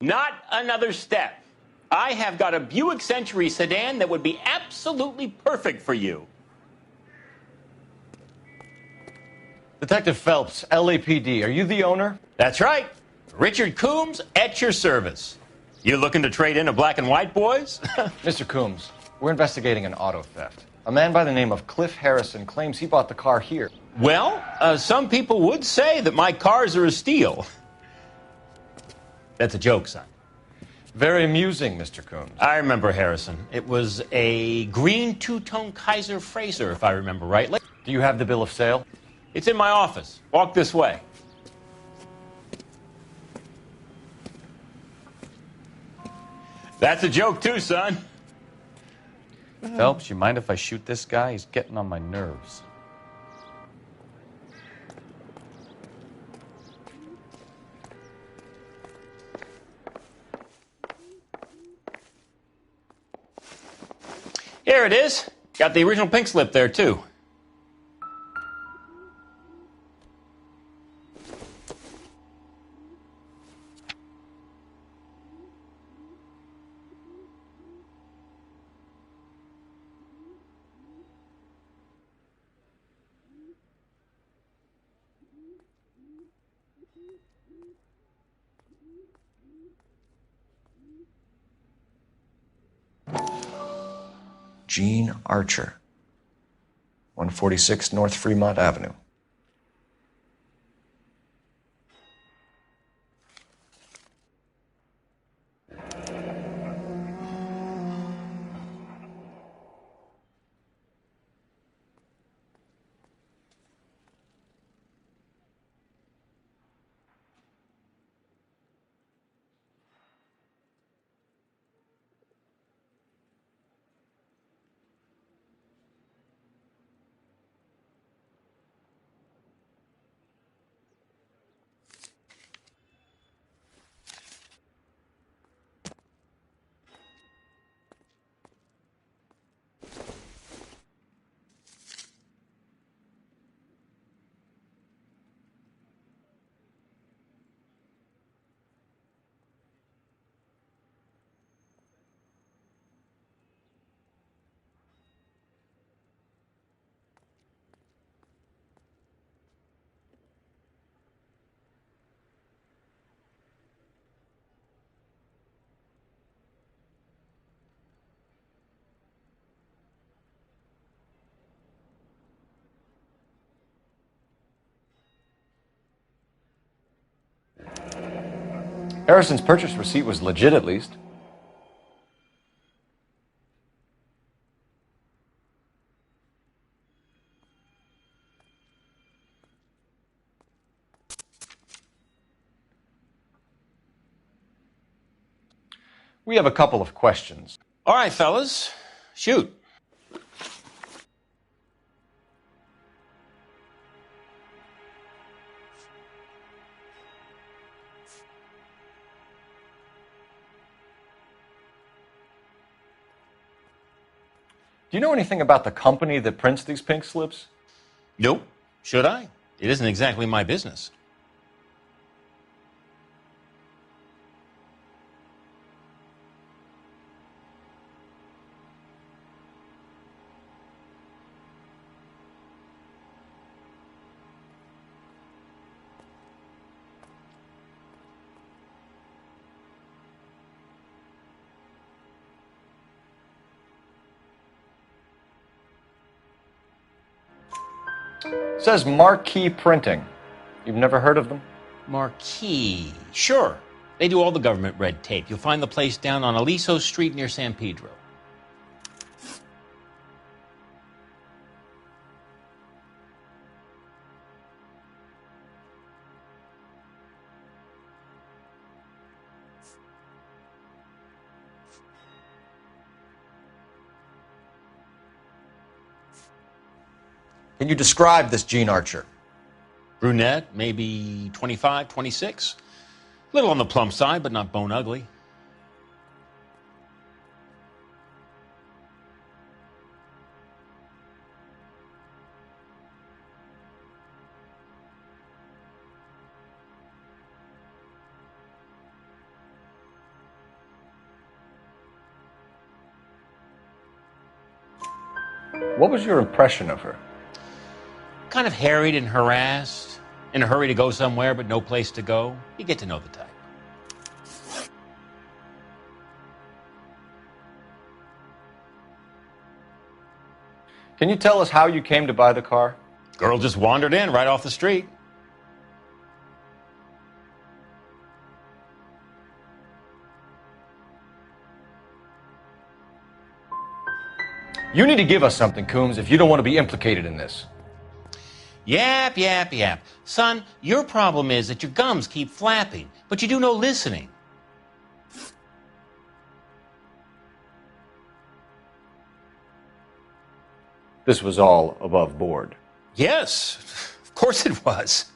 Not another step. I have got a Buick Century sedan that would be absolutely perfect for you. Detective Phelps, LAPD, are you the owner? That's right. Richard Coombs at your service. You looking to trade in a black and white, boys? Mr. Coombs, we're investigating an auto theft. A man by the name of Cliff Harrison claims he bought the car here. Well, some people would say that my cars are a steal. That's a joke, son. Very amusing, Mr. Coombs. I remember Harrison. It was a green two-tone Kaiser Frazer, if I remember rightly. Do you have the bill of sale? It's in my office. Walk this way. That's a joke too, son. Phelps, you mind if I shoot this guy? He's getting on my nerves. Here it is. Got the original pink slip there, too. Gene Archer, 146 North Fremont Avenue. Harrison's purchase receipt was legit, at least. We have a couple of questions. All right, fellas. Shoot. Do you know anything about the company that prints these pink slips? Nope. Should I? It isn't exactly my business. It says Marquee Printing. You've never heard of them? Marquee. Sure. They do all the government red tape. You'll find the place down on Aliso Street near San Pedro. Can you describe this Gene Archer? Brunette, maybe 25, 26. Little on the plump side, but not bone ugly. What was your impression of her? Kind of harried and harassed, in a hurry to go somewhere but no place to go. You get to know the type. Can you tell us how you came to buy the car? Girl just wandered in right off the street. You need to give us something, Coombs, if you don't want to be implicated in this. Yap, yap, yap. Son, your problem is that your gums keep flapping, but you do no listening. This was all above board. Yes, of course it was.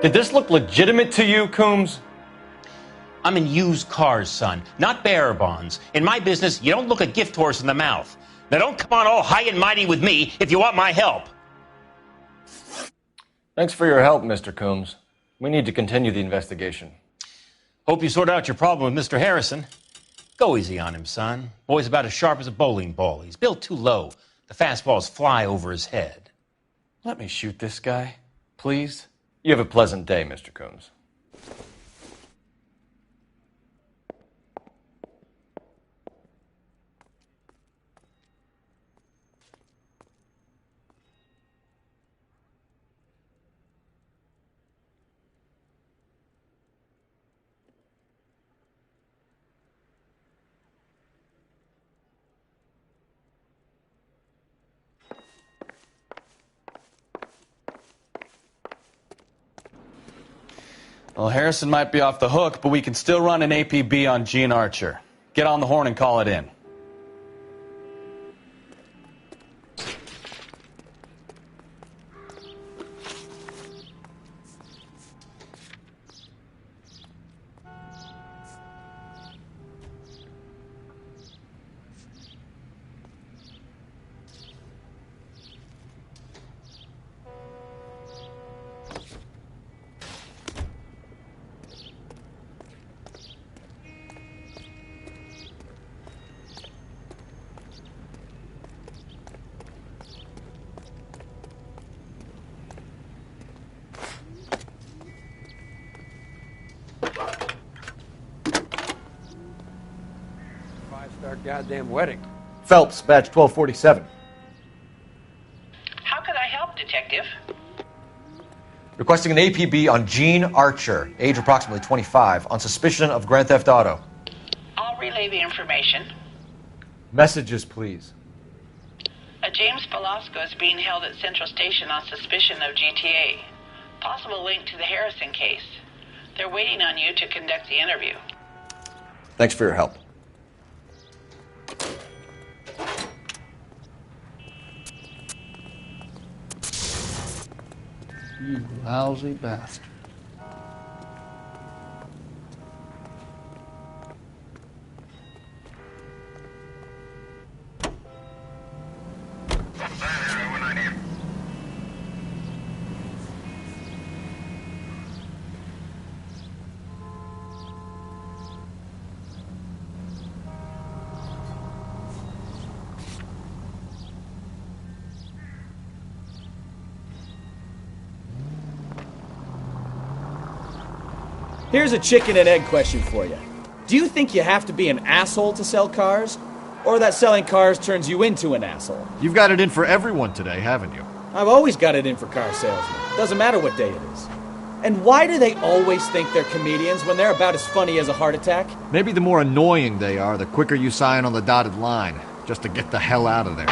Did this look legitimate to you, Coombs? I'm in used cars, son, not bearer bonds. In my business, you don't look a gift horse in the mouth. Now don't come on all high and mighty with me if you want my help. Thanks for your help, Mr. Coombs. We need to continue the investigation. Hope you sort out your problem with Mr. Harrison. Go easy on him, son. Boy's about as sharp as a bowling ball. He's built too low. The fastballs fly over his head. Let me shoot this guy, please. You have a pleasant day, Mr. Coombs. Well, Harrison might be off the hook, but we can still run an APB on Gene Archer. Get on the horn and call it in. Our goddamn wedding. Phelps, badge 1247. How could I help, Detective? Requesting an APB on Gene Archer, age approximately 25, on suspicion of grand theft auto. I'll relay the information. Messages, please. A James Velasco is being held at Central Station on suspicion of GTA. Possible link to the Harrison case. They're waiting on you to conduct the interview. Thanks for your help. You lousy bastard. Here's a chicken and egg question for you. Do you think you have to be an asshole to sell cars? Or that selling cars turns you into an asshole? You've got it in for everyone today, haven't you? I've always got it in for car salesmen. Doesn't matter what day it is. And why do they always think they're comedians when they're about as funny as a heart attack? Maybe the more annoying they are, the quicker you sign on the dotted line, just to get the hell out of there.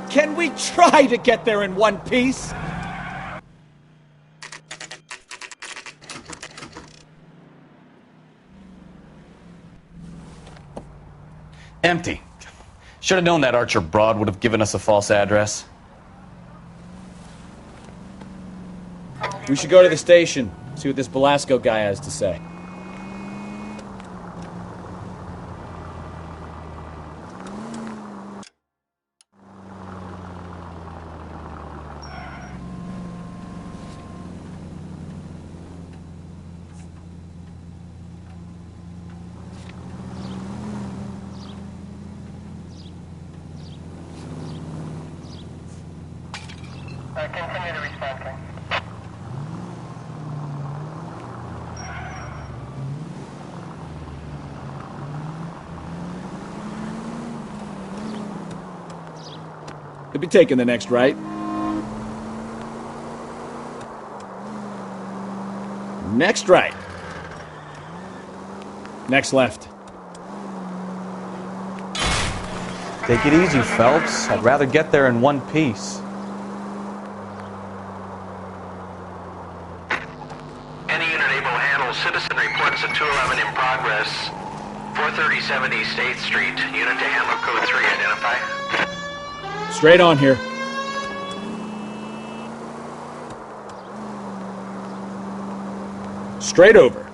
Can we try to get there in one piece? Empty. Should have known that Archer broad would have given us a false address. We should go to the station, see what this Velasco guy has to say. Continue to respond, King. They'll be taking the next right. Next right. Next left. Take it easy, Phelps. I'd rather get there in one piece. Any unit able to handle citizen reports of 211 in progress. 437 East 8th Street. Unit to handle code 3. Identify. Straight on here. Straight over.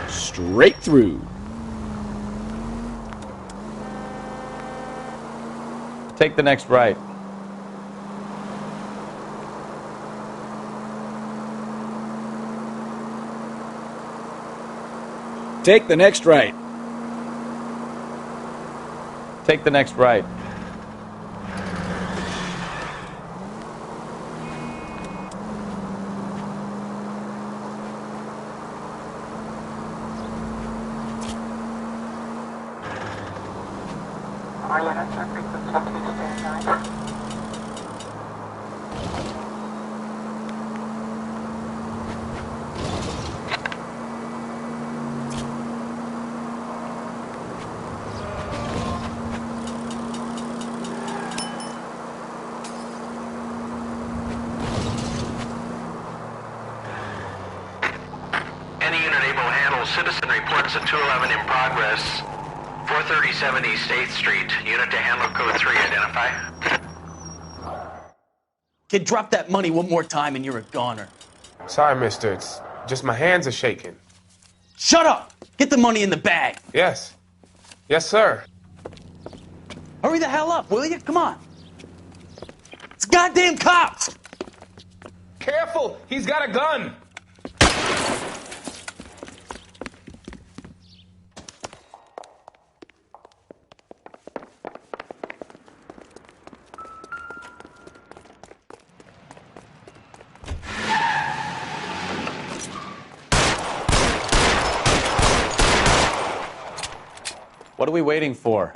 Straight through. Take the next right. Take the next right. Take the next right. Any unit able to handle citizen reports of 211 in progress. 437 East 8th Street. Unit to handle code 3. Identify. Kid, drop that money one more time and you're a goner. Sorry, mister. It's just my hands are shaking. Shut up! Get the money in the bag. Yes. Yes, sir. Hurry the hell up, will you? Come on. It's goddamn cops! Careful! He's got a gun! What are we waiting for?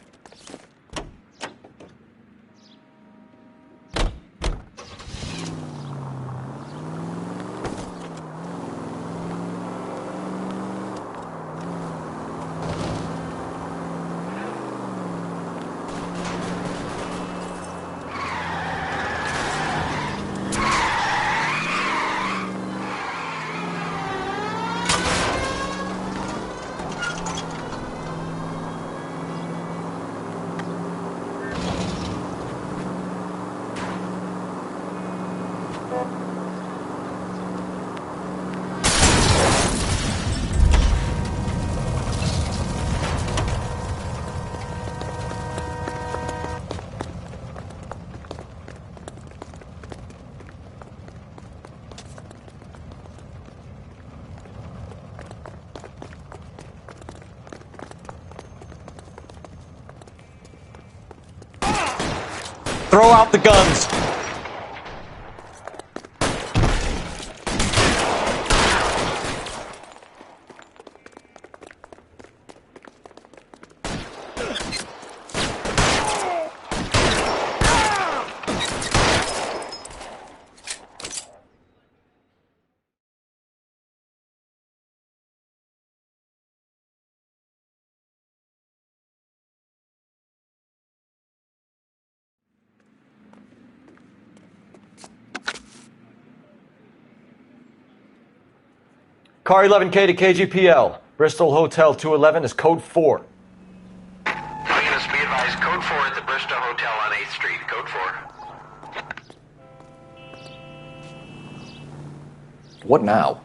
Throw out the guns. Car 11K to KGPL. Bristol Hotel 211 is code 4. Units, be advised, code 4 at the Bristol Hotel on 8th Street. Code 4. What now?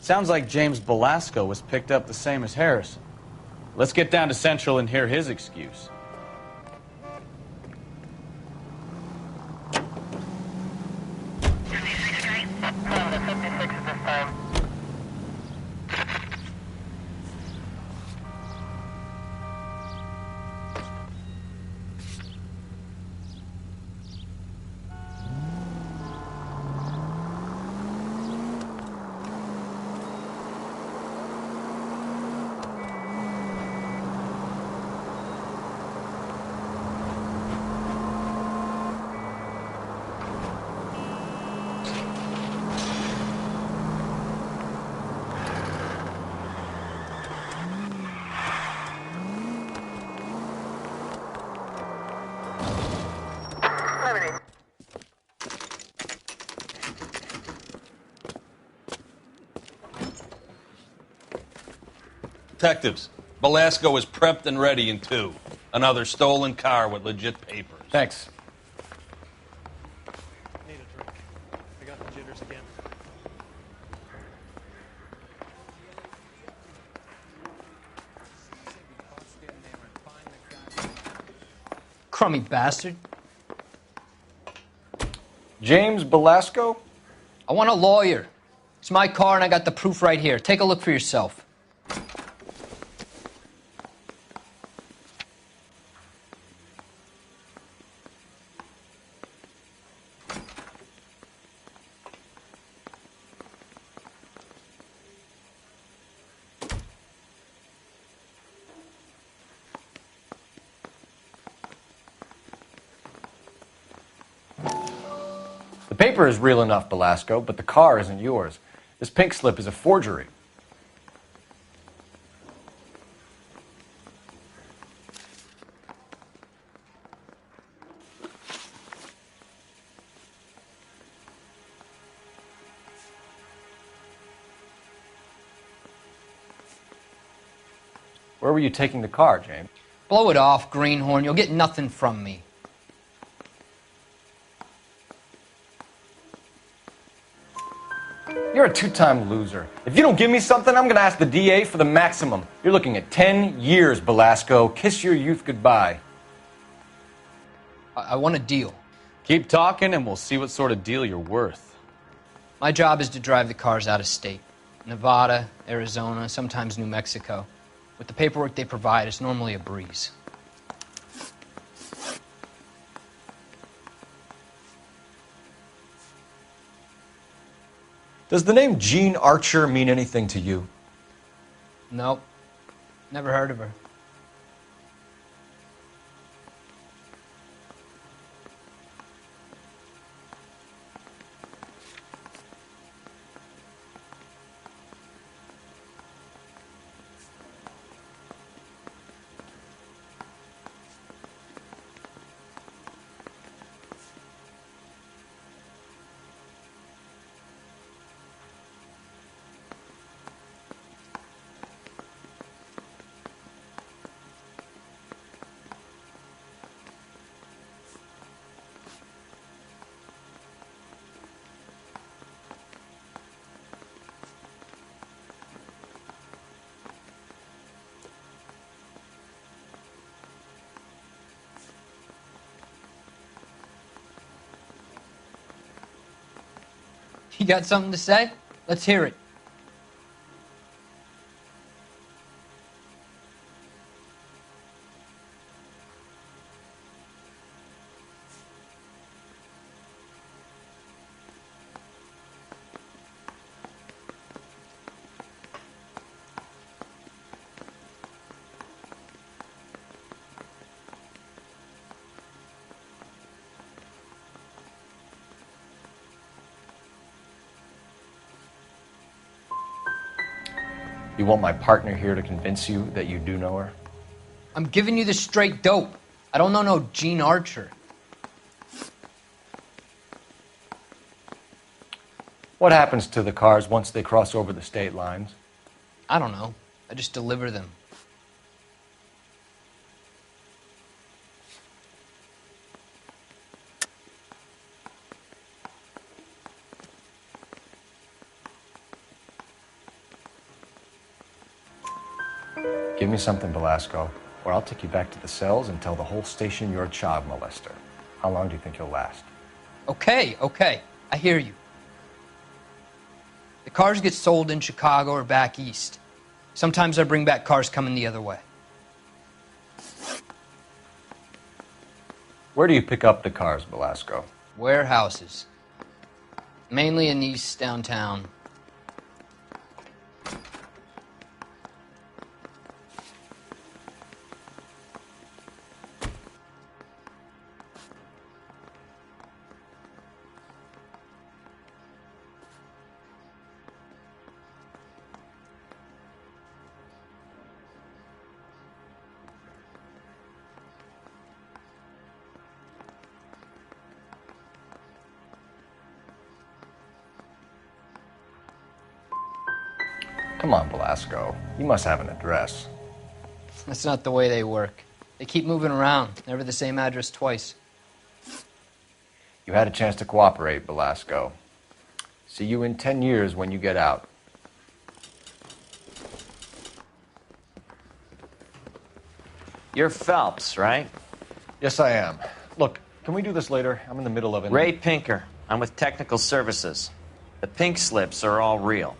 Sounds like James Belasco was picked up the same as Harrison. Let's get down to Central and hear his excuse. Detectives, Belasco is prepped and ready in 2. Another stolen car with legit papers. Thanks. Need a drink. I got the jitters again. Crummy bastard. James Belasco? I want a lawyer. It's my car and I got the proof right here. Take a look for yourself. The paper is real enough, Belasco, but the car isn't yours. This pink slip is a forgery. Where were you taking the car, James? Blow it off, greenhorn. You'll get nothing from me. You're a two-time loser. If you don't give me something, I'm going to ask the DA for the maximum. You're looking at 10 years, Belasco. Kiss your youth goodbye. I want a deal. Keep talking and we'll see what sort of deal you're worth. My job is to drive the cars out of state. Nevada, Arizona, sometimes New Mexico. With the paperwork they provide, it's normally a breeze. Does the name Jean Archer mean anything to you? Nope. Never heard of her. You got something to say? Let's hear it. You want my partner here to convince you that you do know her? I'm giving you the straight dope. I don't know no Gene Archer. What happens to the cars once they cross over the state lines? I don't know. I just deliver them. Give me something, Velasco, or I'll take you back to the cells and tell the whole station you're a child molester. How long do you think you'll last? Okay. I hear you. The cars get sold in Chicago or back east. Sometimes I bring back cars coming the other way. Where do you pick up the cars, Velasco? Warehouses. Mainly in East downtown. Come on, Velasco. You must have an address. That's not the way they work. They keep moving around, never the same address twice. You had a chance to cooperate, Velasco. See you in 10 years when you get out. You're Phelps, right? Yes, I am. Look, can we do this later? I'm in the middle of it. Ray Pinker. I'm with Technical Services. The pink slips are all real.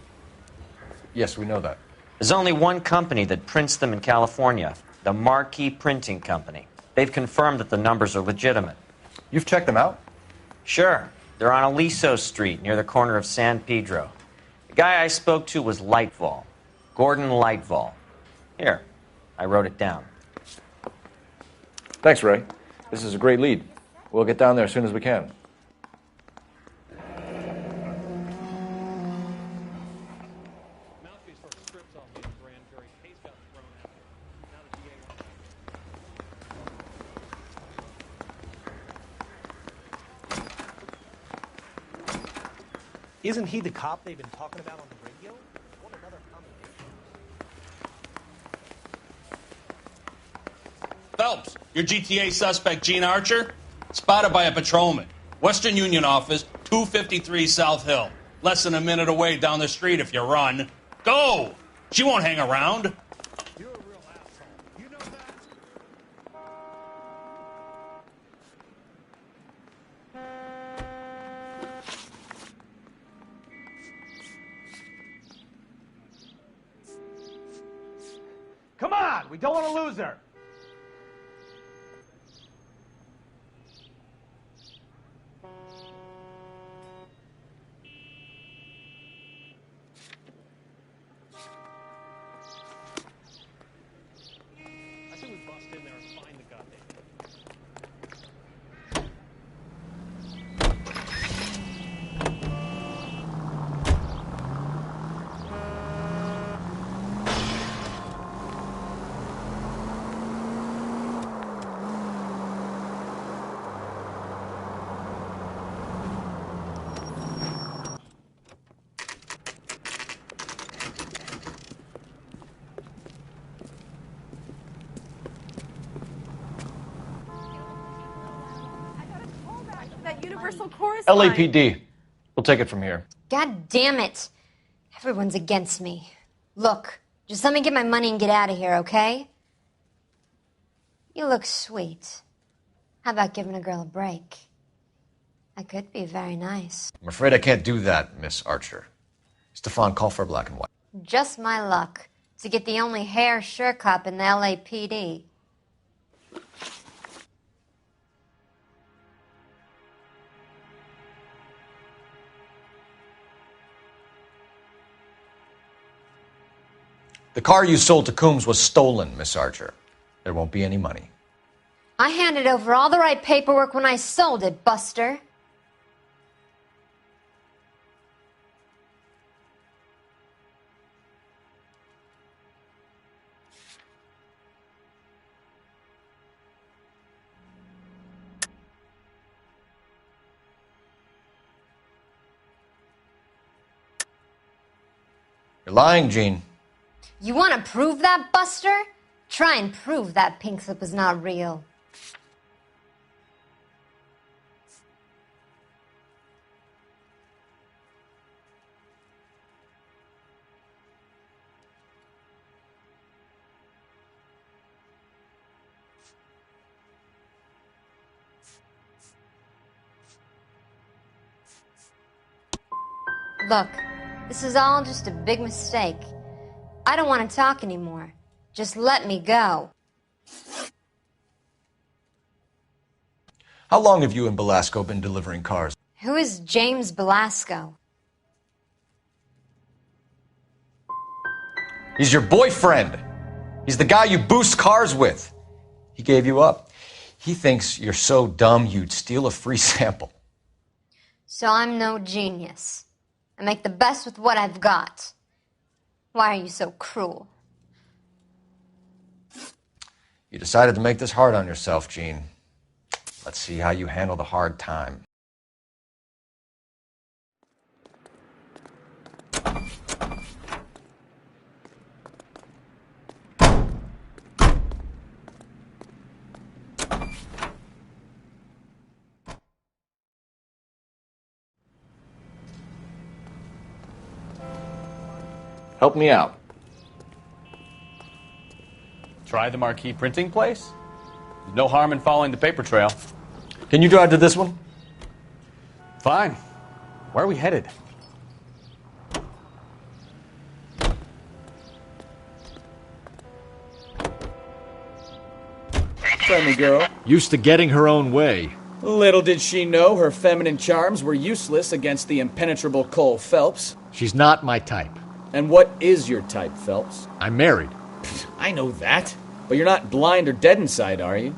Yes, we know that. There's only one company that prints them in California, the Marquee Printing Company. They've confirmed that the numbers are legitimate. You've checked them out? Sure. They're on Aliso Street, near the corner of San Pedro. The guy I spoke to was Lightval. Gordon Lightval. Here, I wrote it down. Thanks, Ray. This is a great lead. We'll get down there as soon as we can. Isn't he the cop they've been talking about on the radio? What another combination. Phelps, your GTA suspect, Gene Archer, spotted by a patrolman. Western Union office, 253 South Hill. Less than a minute away down the street if you run. Go! She won't hang around. You're a real asshole. You know that? Come on, we don't want to lose her. I think we bust in there and find the goddamn thing. That Universal Chorus line. LAPD. We'll take it from here. God damn it. Everyone's against me. Look, just let me get my money and get out of here, okay? You look sweet. How about giving a girl a break? I could be very nice. I'm afraid I can't do that, Miss Archer. Stefan, call for black and white. Just my luck to get the only hair sure cop in the LAPD. The car you sold to Coombs was stolen, Miss Archer. There won't be any money. I handed over all the right paperwork when I sold it, Buster. You're lying, Gene. You want to prove that, Buster? Try and prove that pink slip was not real. Look, this is all just a big mistake. I don't want to talk anymore. Just let me go. How long have you and Belasco been delivering cars? Who is James Belasco? He's your boyfriend. He's the guy you boost cars with. He gave you up. He thinks you're so dumb you'd steal a free sample. So I'm no genius. I make the best with what I've got. Why are you so cruel? You decided to make this hard on yourself, Gene. Let's see how you handle the hard time. Help me out. Try the marquee printing place? There's no harm in following the paper trail. Can you drive to this one? Fine. Where are we headed? Friendly girl. Used to getting her own way. Little did she know her feminine charms were useless against the impenetrable Cole Phelps. She's not my type. And what is your type, Phelps? I'm married. I know that. But you're not blind or dead inside, are you?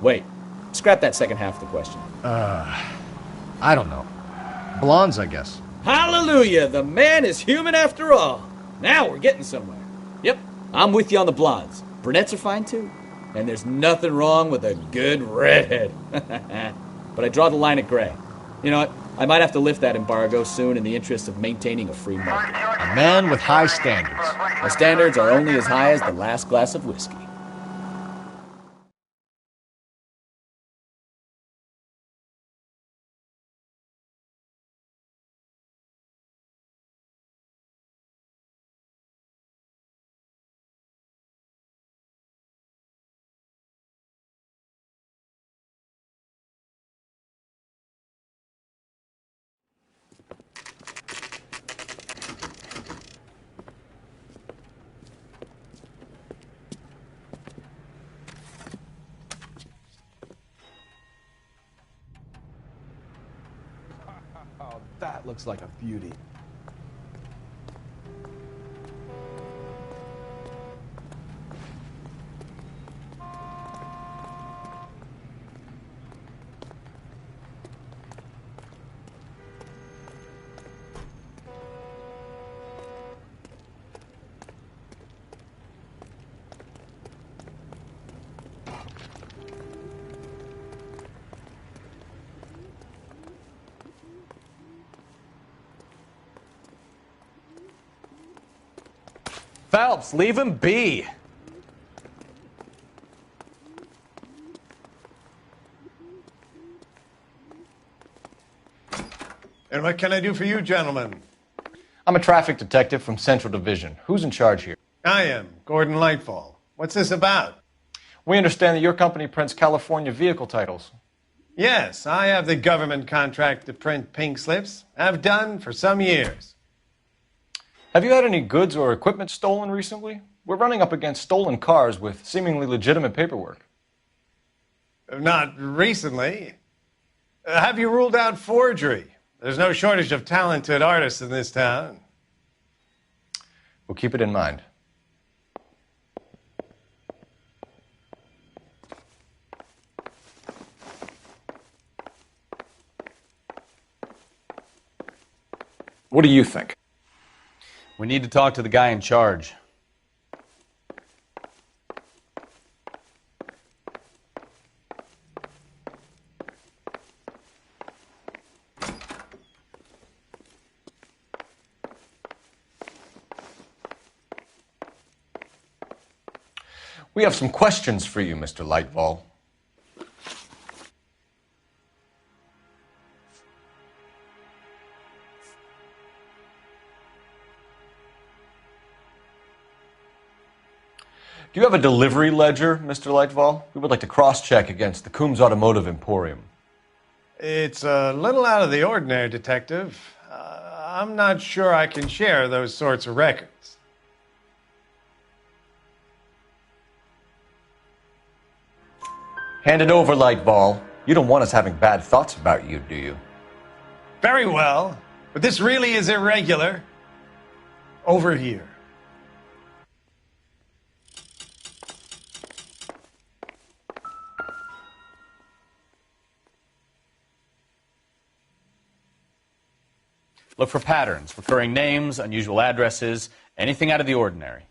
Wait. Scrap that second half of the question. I don't know. Blondes, I guess. Hallelujah! The man is human after all. Now we're getting somewhere. Yep, I'm with you on the blondes. Brunettes are fine too. And there's nothing wrong with a good redhead. But I draw the line at gray. You know what? I might have to lift that embargo soon in the interest of maintaining a free market. A man with high standards. My standards are only as high as the last glass of whiskey. Oh, that looks like a beauty. Phelps, leave him be. And what can I do for you, gentlemen? I'm a traffic detective from Central Division. Who's in charge here? I am, Gordon Lightfall. What's this about? We understand that your company prints California vehicle titles. Yes, I have the government contract to print pink slips. I've done for some years. Have you had any goods or equipment stolen recently? We're running up against stolen cars with seemingly legitimate paperwork. Not recently. Have you ruled out forgery? There's no shortage of talented artists in this town. We'll keep it in mind. What do you think? We need to talk to the guy in charge. We have some questions for you, Mr. Lightfall. Do you have a delivery ledger, Mr. Lightfall? We would like to cross-check against the Coombs Automotive Emporium. It's a little out of the ordinary, Detective. I'm not sure I can share those sorts of records. Hand it over, Lightball. You don't want us having bad thoughts about you, do you? Very well, but this really is irregular. Over here. Look for patterns, recurring names, unusual addresses, anything out of the ordinary.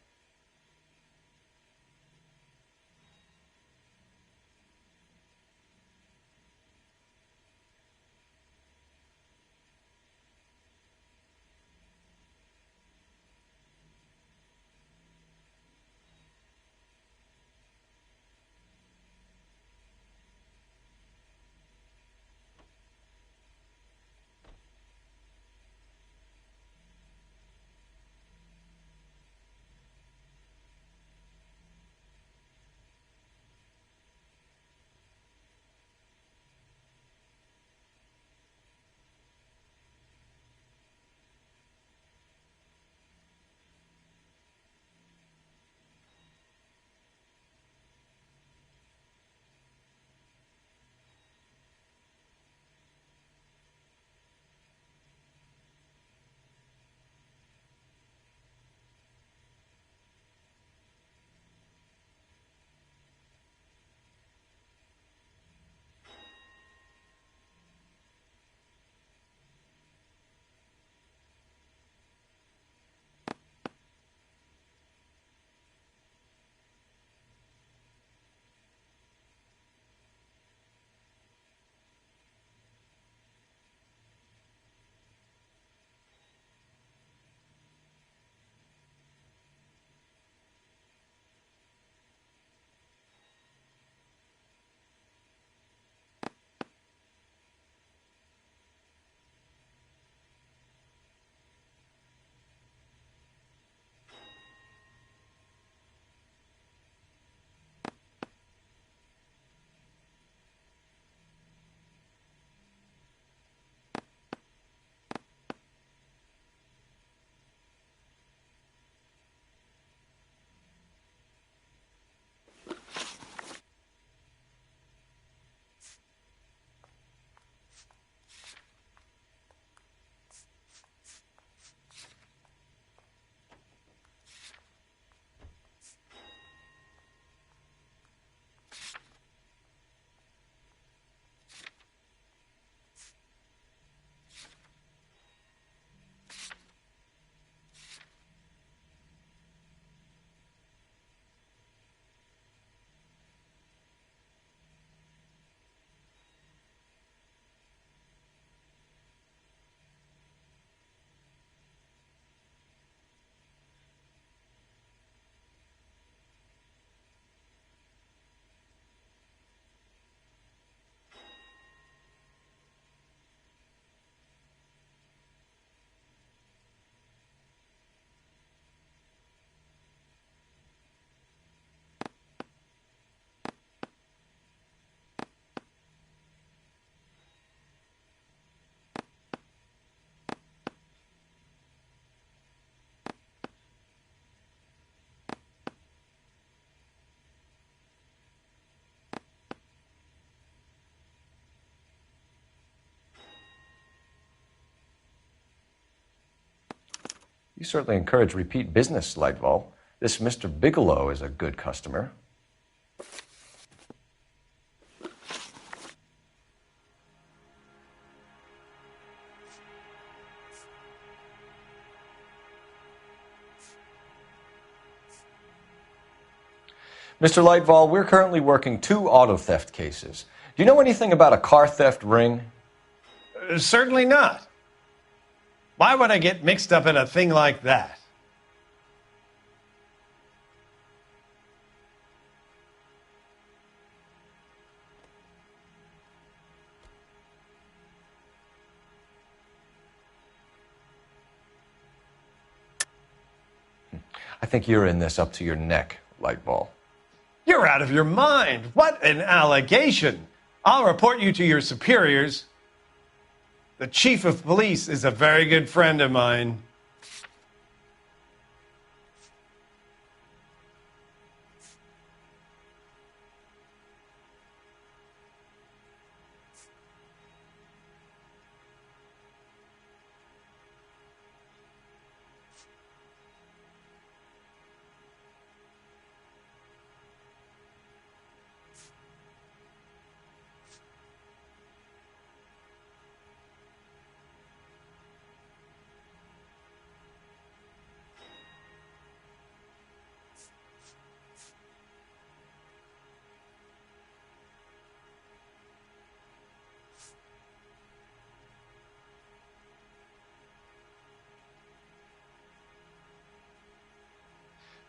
You certainly encourage repeat business, Lightval. This Mr. Bigelow is a good customer. Mr. Lightval, we're currently working 2 auto theft cases. Do you know anything about a car theft ring? Certainly not. Why would I get mixed up in a thing like that? I think you're in this up to your neck, Lightball. You're out of your mind. What an allegation. I'll report you to your superiors. The chief of police is a very good friend of mine.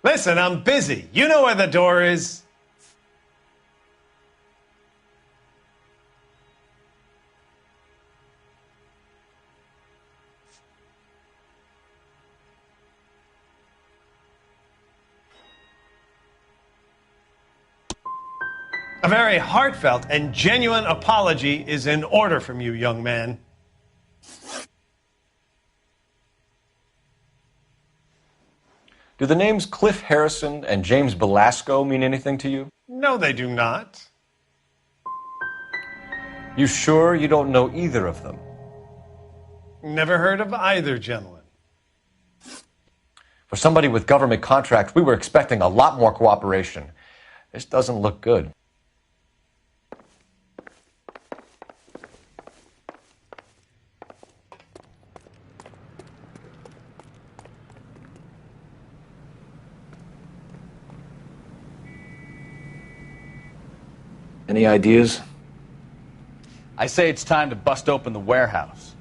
Listen, I'm busy. You know where the door is. A very heartfelt and genuine apology is in order from you, young man. Do the names Cliff Harrison and James Belasco mean anything to you? No, they do not. You sure you don't know either of them? Never heard of either gentleman. For somebody with government contracts, we were expecting a lot more cooperation. This doesn't look good. Any ideas? I say it's time to bust open the warehouse.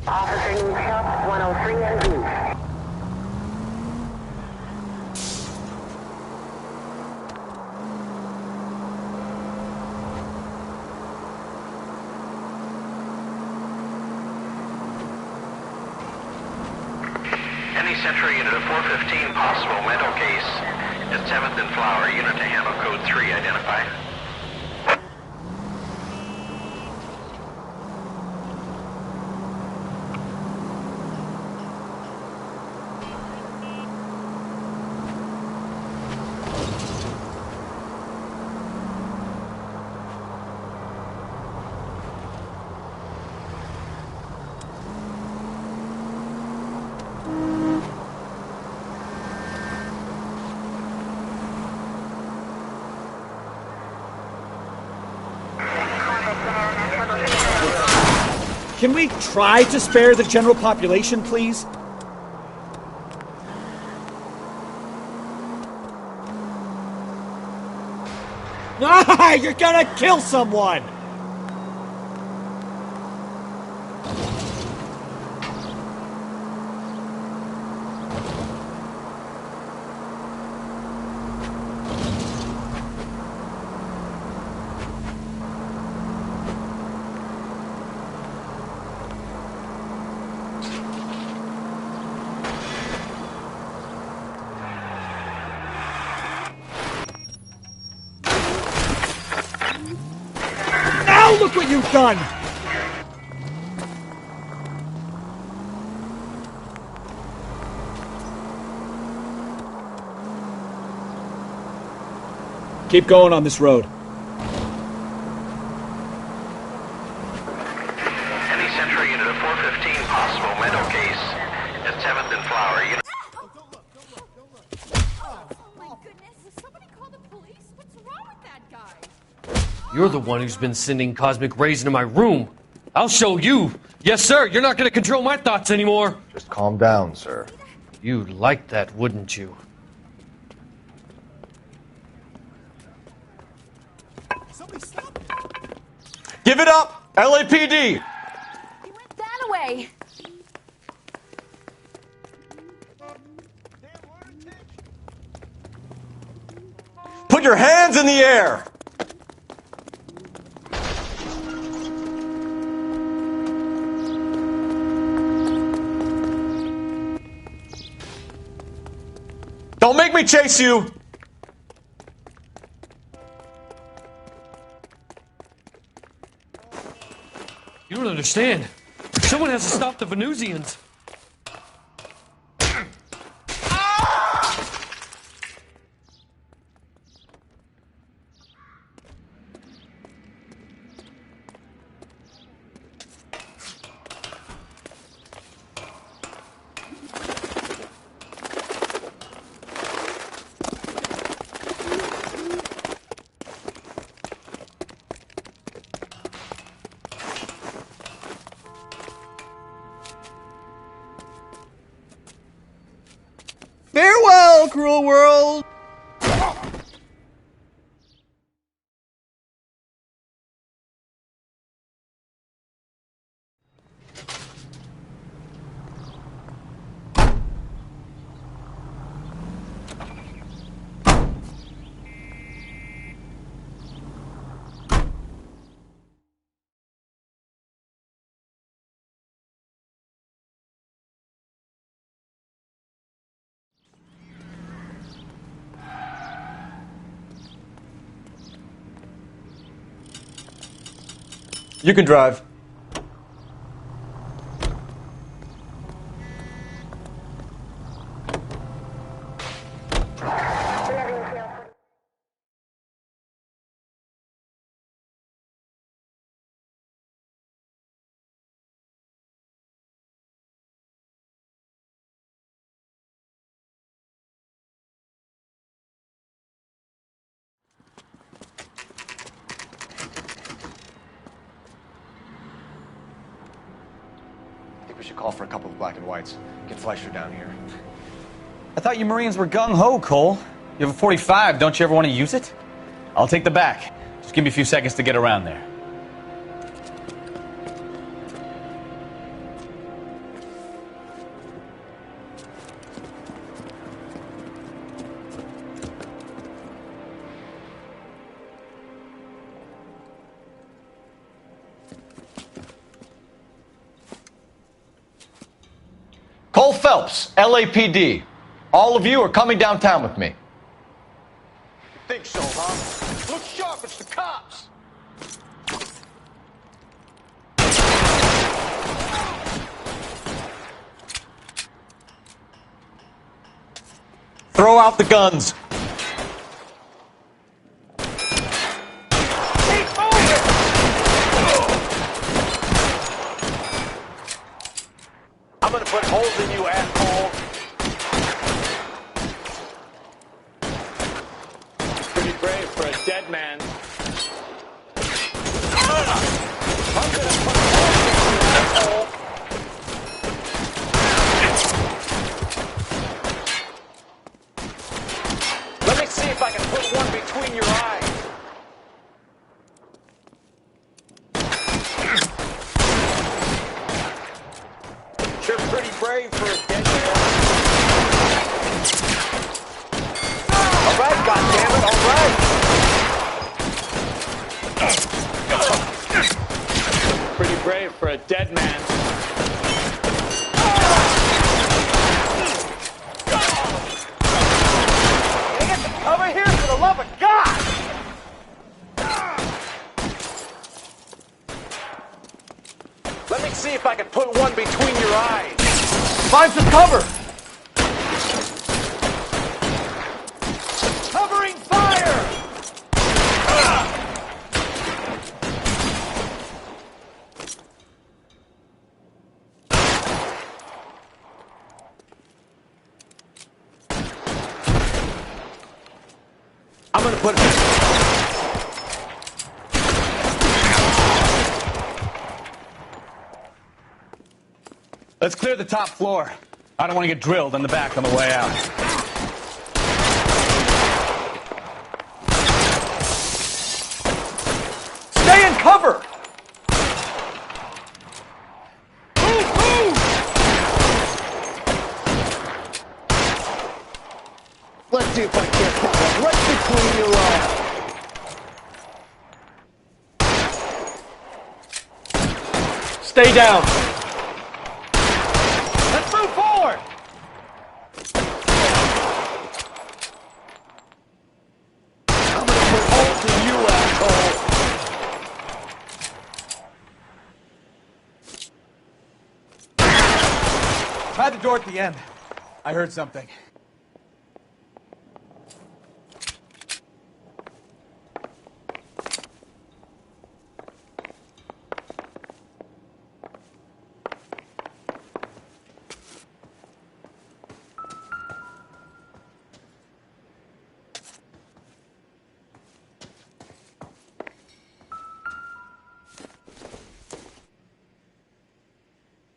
Officer needs help, 103 and B. Any Central unit of 415 possible mental case at 7th and Flower, unit to handle code 3, identify. Can we try to spare the general population, please? Ah, you're gonna kill someone! Now look what you've done! Keep going on this road. Any Central unit of 415, possible mental case at 7th and Flower. Unit. You're the one who's been sending cosmic rays into my room. I'll show you. Yes, sir. You're not going to control my thoughts anymore. Just calm down, sir. You'd like that, wouldn't you? Give it up! LAPD! That way. Put your hands in the air! Don't make me chase you! You don't understand. Someone has to stop the Venusians. Farewell, cruel world! You can drive. We should call for a couple of black and whites. Get Fleischer down here. I thought you Marines were gung-ho, Cole. You have a 45, don't you ever want to use it? I'll take the back. Just give me a few seconds to get around there. Cole Phelps, LAPD. All of you are coming downtown with me. Think so, huh? Look sharp, it's the cops! Throw out the guns. I'm gonna put holes in you, asshole. Pretty brave for a dead man. I'm gonna put holes in you, asshole. Let me see if I can put one between your eyes. You're pretty brave for a dead man. All right, goddammit, all right. Pretty brave for a dead man. Can I get some cover here for the love of God? see if I can put one between your eyes. Find some cover! Covering fire! I'm gonna put Let's clear the top floor. I don't want to get drilled in the back on the way out. Stay in cover! Move, move! Let's see if I can't put one right between your eyes. Stay down. Let's move forward! I'm gonna put holes in you, asshole! Try the door at the end. I heard something.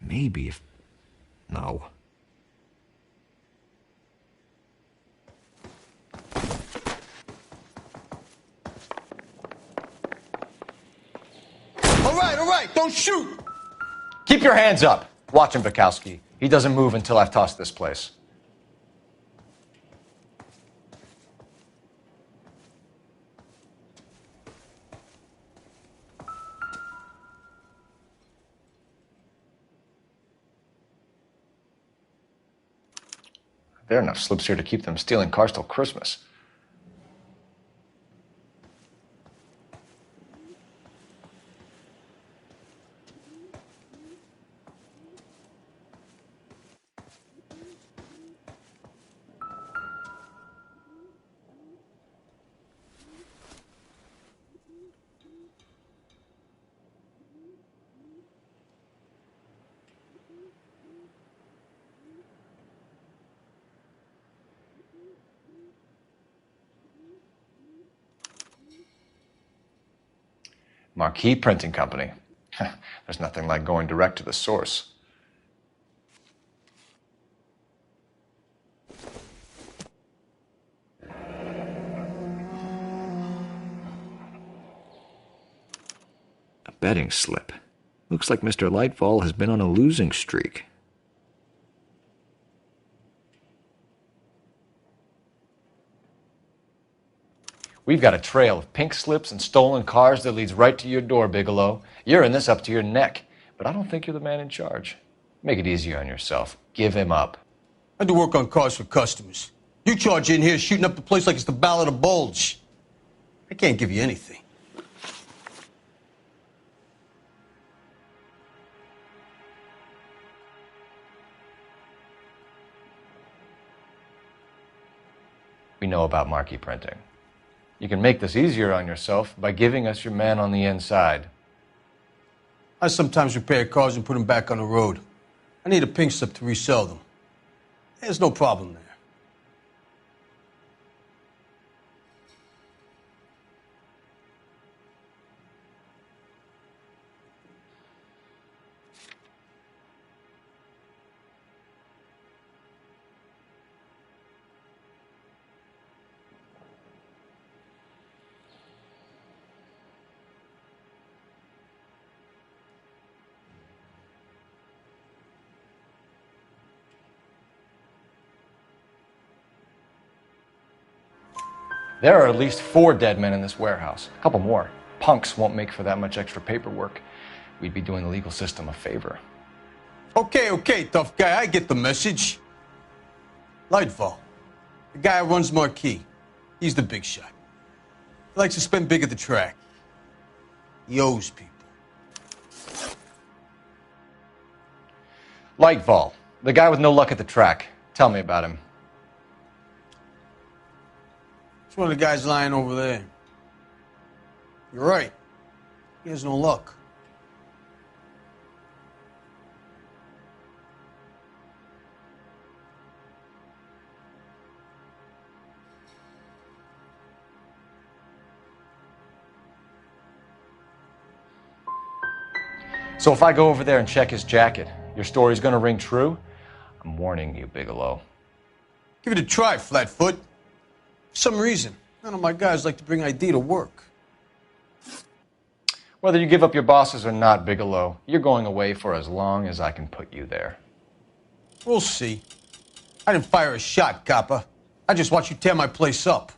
Maybe if... No. All right, don't shoot! Keep your hands up. Watch him, Bukowski. He doesn't move until I've tossed this place. There are enough slips here to keep them stealing cars till Christmas. Marquee Printing Company. There's nothing like going direct to the source. A betting slip. Looks like Mr. Lightfall has been on a losing streak. We've got a trail of pink slips and stolen cars that leads right to your door, Bigelow. You're in this up to your neck, but I don't think you're the man in charge. Make it easier on yourself. Give him up. I do work on cars for customers. You charge in here shooting up the place like it's the Ballad of Bulge. I can't give you anything. We know about Marquee Printing. You can make this easier on yourself by giving us your man on the inside. I sometimes repair cars and put them back on the road. I need a pink slip to resell them. There's no problem there. There are at least 4 dead men in this warehouse. A couple more. Punks won't make for that much extra paperwork. We'd be doing the legal system a favor. Okay, tough guy, I get the message. Lightfall, the guy who runs Marquee. He's the big shot. He likes to spend big at the track. He owes people. Lightfall, the guy with no luck at the track. Tell me about him. It's one of the guys lying over there. You're right. He has no luck. So if I go over there and check his jacket, your story's gonna ring true? I'm warning you, Bigelow. Give it a try, Flatfoot. For some reason, none of my guys like to bring ID to work. Whether you give up your bosses or not, Bigelow, you're going away for as long as I can put you there. We'll see. I didn't fire a shot, copper. I just watched you tear my place up.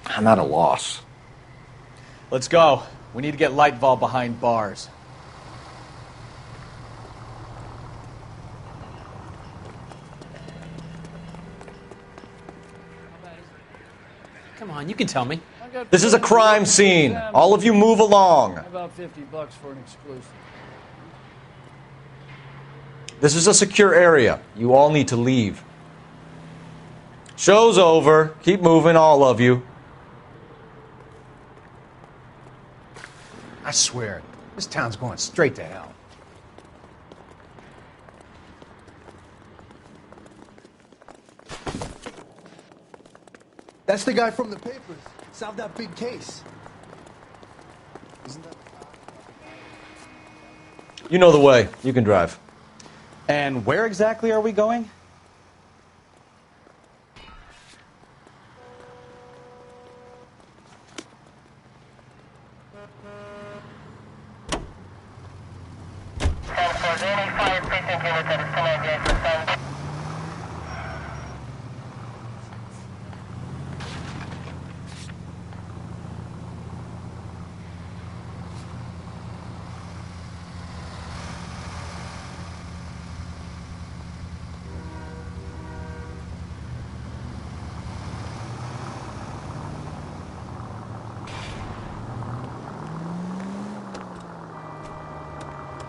I'm at a loss. Let's go. We need to get Lightfall behind bars. Come on, you can tell me. This is a crime scene. All of you move along. About $50 for an exclusive. This is a secure area. You all need to leave. Show's over. Keep moving, all of you. I swear, this town's going straight to hell. That's the guy from the papers. Solved that big case. Isn't that... You know the way. You can drive. And where exactly are we going?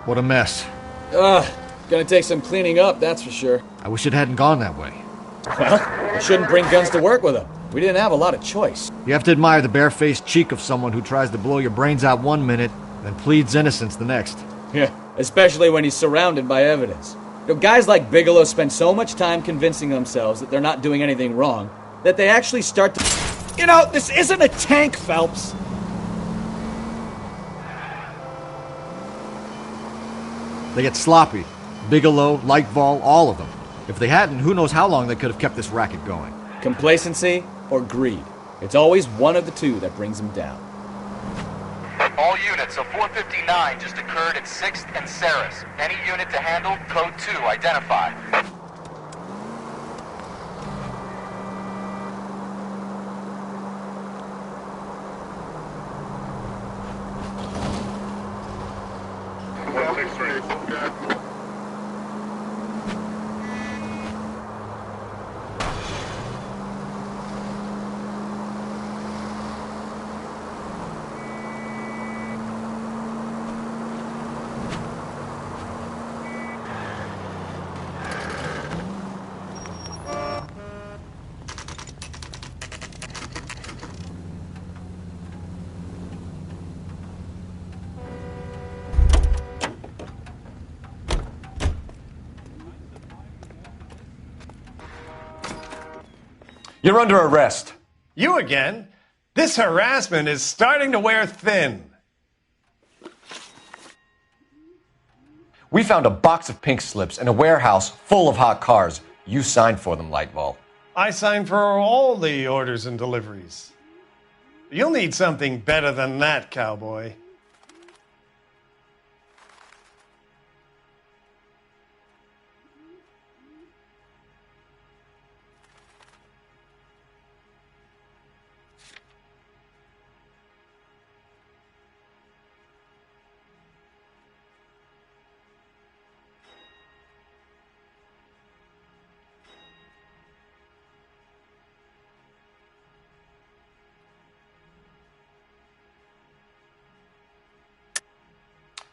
What a mess. Gonna take some cleaning up, that's for sure. I wish it hadn't gone that way. Well, we shouldn't bring guns to work with them. We didn't have a lot of choice. You have to admire the barefaced cheek of someone who tries to blow your brains out one minute, then pleads innocence the next. Yeah, especially when he's surrounded by evidence. You know, guys like Bigelow spend so much time convincing themselves that they're not doing anything wrong, that they actually start to... You know, this isn't a tank, Phelps. They get sloppy. Bigelow, Lightfall, all of them. If they hadn't, who knows how long they could have kept this racket going. Complacency or greed. It's always one of the two that brings them down. All units, a 459 just occurred at 6th and Saris. Any unit to handle, code 2, identify. You're under arrest. You again? This harassment is starting to wear thin. We found a box of pink slips in a warehouse full of hot cars. You signed for them, Lightfall. I signed for all the orders and deliveries. You'll need something better than that, cowboy.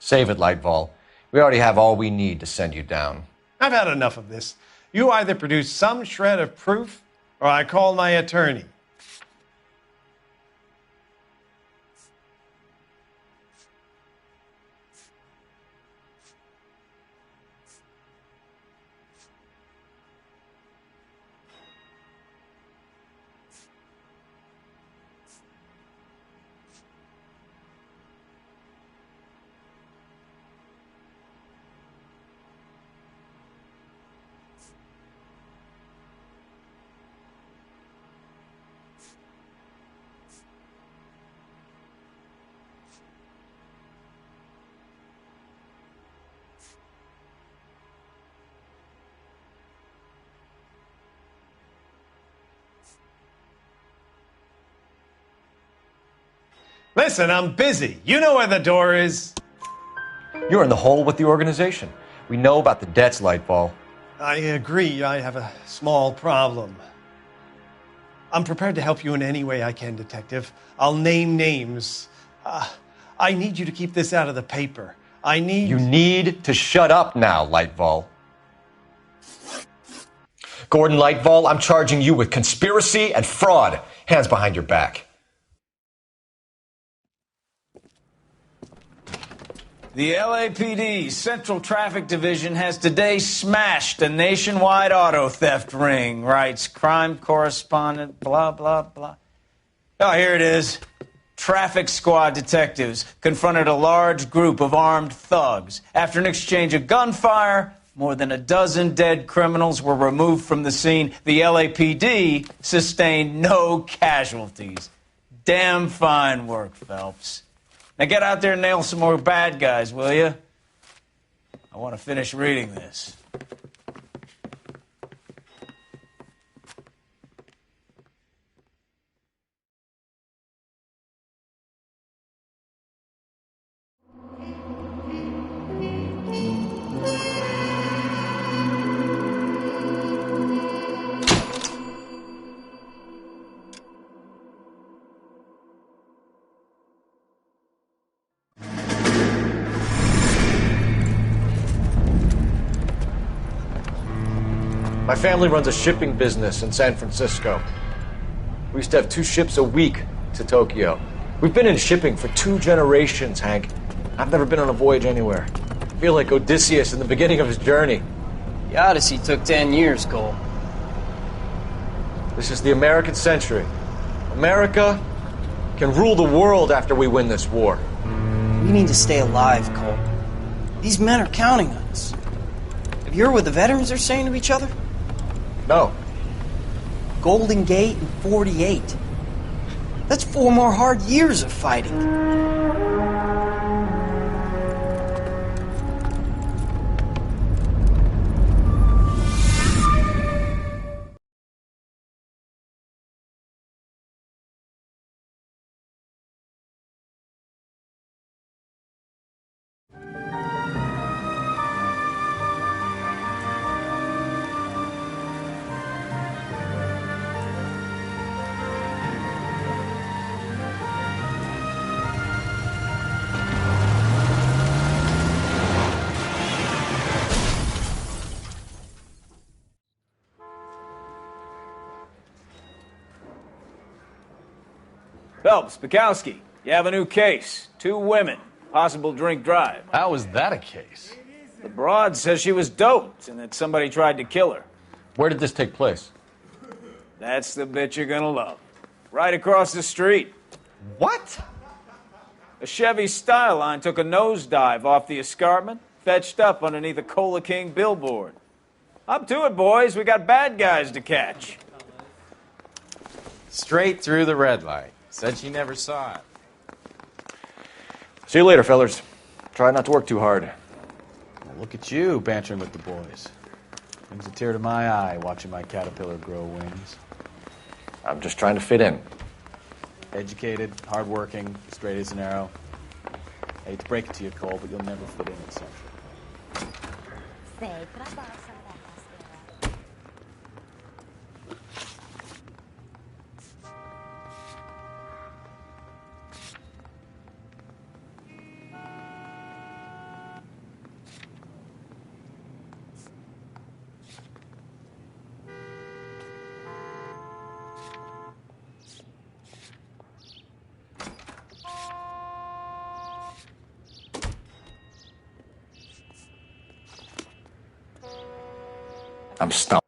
Save it, Lightfall. We already have all we need to send you down. I've had enough of this. You either produce some shred of proof, or I call my attorney. Listen, I'm busy. You know where the door is. You're in the hole with the organization. We know about the debts, Lightfall. I agree. I have a small problem. I'm prepared to help you in any way I can, Detective. I'll name names. I need you to keep this out of the paper. You need to shut up now, Lightfall. Gordon Lightfall, I'm charging you with conspiracy and fraud. Hands behind your back. The LAPD Central Traffic Division has today smashed a nationwide auto theft ring, writes crime correspondent, blah, blah, blah. Oh, here it is. Traffic squad detectives confronted a large group of armed thugs. After an exchange of gunfire, more than a dozen dead criminals were removed from the scene. The LAPD sustained no casualties. Damn fine work, Phelps. Now get out there and nail some more bad guys, will you? I want to finish reading this. My family runs a shipping business in San Francisco. We used to have 2 ships a week to Tokyo. We've been in shipping for 2 generations, Hank. I've never been on a voyage anywhere. I feel like Odysseus in the beginning of his journey. The Odyssey took 10 years, Cole. This is the American century. America can rule the world after we win this war. We need to stay alive, Cole. These men are counting on us. Have you heard what the veterans are saying to each other? No. Golden Gate and 48. That's 4 more hard years of fighting. Phelps, Bukowski, you have a new case. 2 women, possible drink drive. How is that a case? The broad says she was doped and that somebody tried to kill her. Where did this take place? That's the bit you're gonna love. Right across the street. What? A Chevy Styline took a nosedive off the escarpment, fetched up underneath a Cola King billboard. Up to it, boys. We got bad guys to catch. Straight through the red light. Said she never saw it. See you later, fellers. Try not to work too hard. Well, look at you bantering with the boys. Brings a tear to my eye watching my caterpillar grow wings. I'm just trying to fit in. Educated, hardworking, straight as an arrow. I hate to break it to you, Cole, but you'll never fit in at Central. I'm stumped.